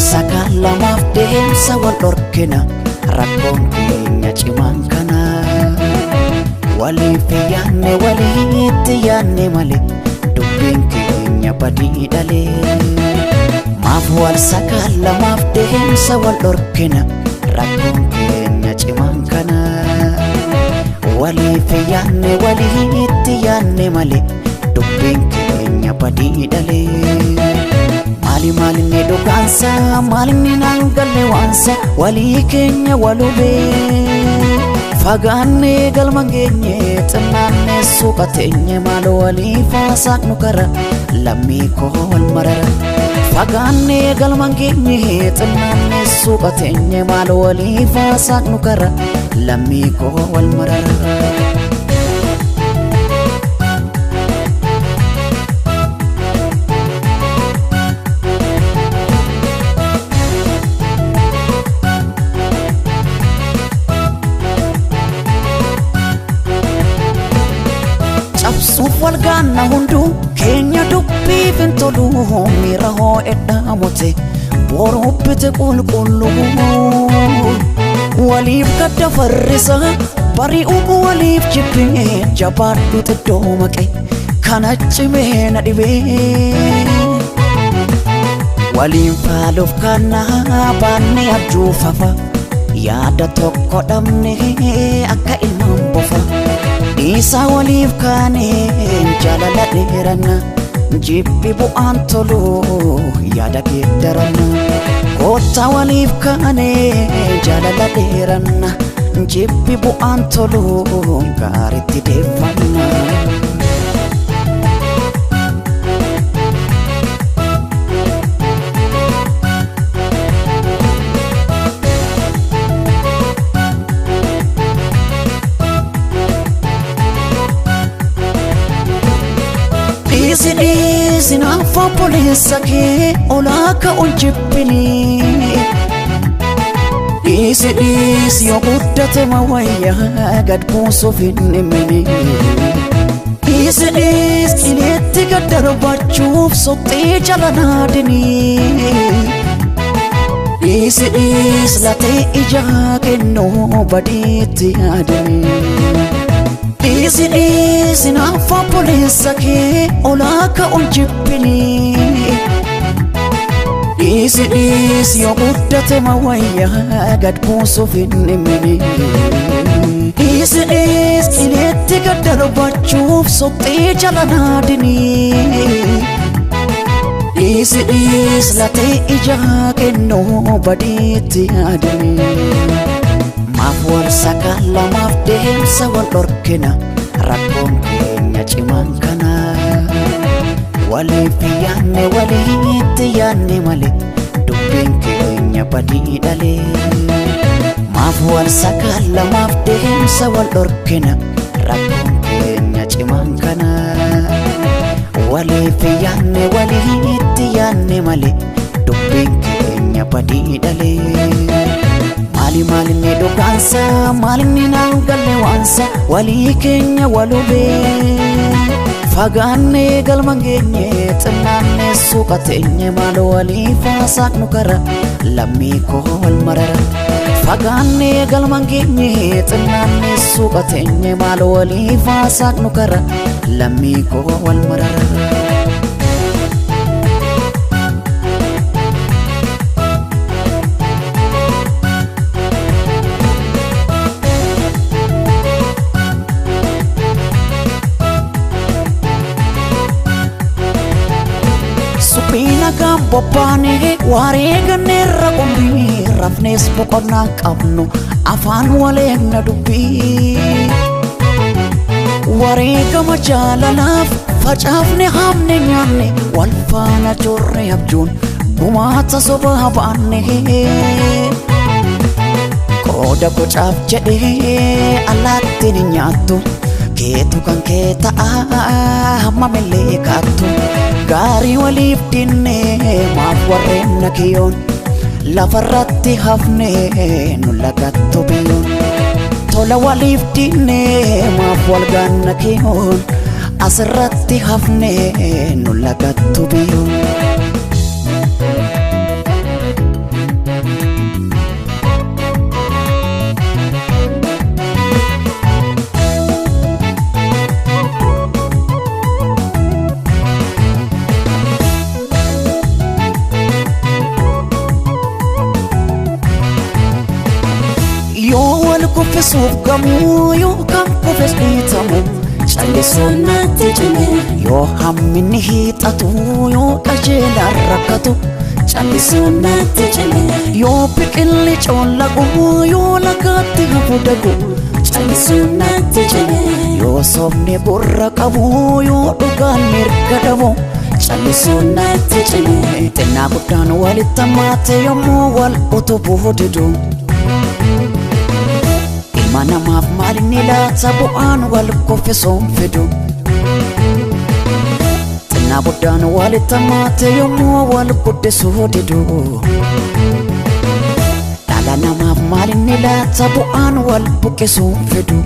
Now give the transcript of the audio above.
sakala mafdem sawal orkena rakon kenya ciman kana wali fiyanne wali tiyanne male dubben kenya badi dale mafwal sakala mafdem sawal orkena rakon kenya ciman kana wali fiyanne wali tiyanne male dubben kenya badi dale mali ne dogansa mali ne nangalle wansa wali kenya walube fagane galmangenye tanane suqatenye malo wali fasak nukara lammi ko wal marara fagane galmangenye tanane suqatenye malo wali fasak nukara lammi ko wal marara walgana hundu kenya dubbi bintolu miraho edamote borupite kulkullu walif kadda farrisa bari ubu walif chippe jabaddu tedomake kanachime nadibe walif faluf kana banne abjufafa yada tokko damne akka ilman bofa isa walif kane jalala derana jibbi bu antolo yada kedarana kota walif kane jalala derana jibbi bu antolo gariti defana Sina fa polisa ke olaka unjipini Isi yokuddate mawaya gad puso finnemeni Isi inetti gaddarbachuuf sotte jalanadini Isi late ija kenno baditi adini Isi na fa polisa ke olaka unjipini Isi yokuddate mawaya gad puso finnemeni Isi inetti gaddarbachuuf sotte jalanadini Isi late ija kenno baditi adini mafwal sakala mafdem sawal orkena rakon kenya ciman kana wali fiyanne wali tiyanne male dubben kenya badi dale mafwal sakala mafdem sawal orkena rakon kenya ciman kana wali fiyanne wali tiyanne male dubben kenya badi dale mali ne dogansa mali ne nangalle wansa wali kenya walube fagane galmangenye tanane suqatenye malo wali fasak nukara lammi ko wal marara fagane galmangenye tanane suqatenye malo wali fasak nukara lammi ko wal marara Bopane warega nerra kombi rafnes pokona qabnu afan walegna dubbi warega majalalaf fajafne hamne nyanne walfana jorre abjun gumata soba banne koda bocaf jede alatin nyatu ketu kan keta hamamele katu gari walif dinne mafwarrenna kiyon lafarratti hafne nulagatto biyon tola walif dinne mafwalganna kiyon asirratti hafne nulagatto biyon kuffisuuf gamuu yookaan kuffis dhiitamu callisuun natti cime yoo hamminni hiixatu yoo qajeelaan rakkatu callisuun natti cime yoo biqilli coollagu yoo lagaatti hafu dagu callisuun natti cime yoo sobni gurra qabu yoo dhugaan mirga dhabu callisuun natti cime xinnaa guddaan walitti hammaate yommuu wal utubuu didu ilma namaaf maalinni laata bu'aan wal kuffisuun fidu xinnaa guddaan walitti hammaate yommuu wal guddisuu didu dhala namaaf maalinni laata bu'aan wal buqqisuun fidu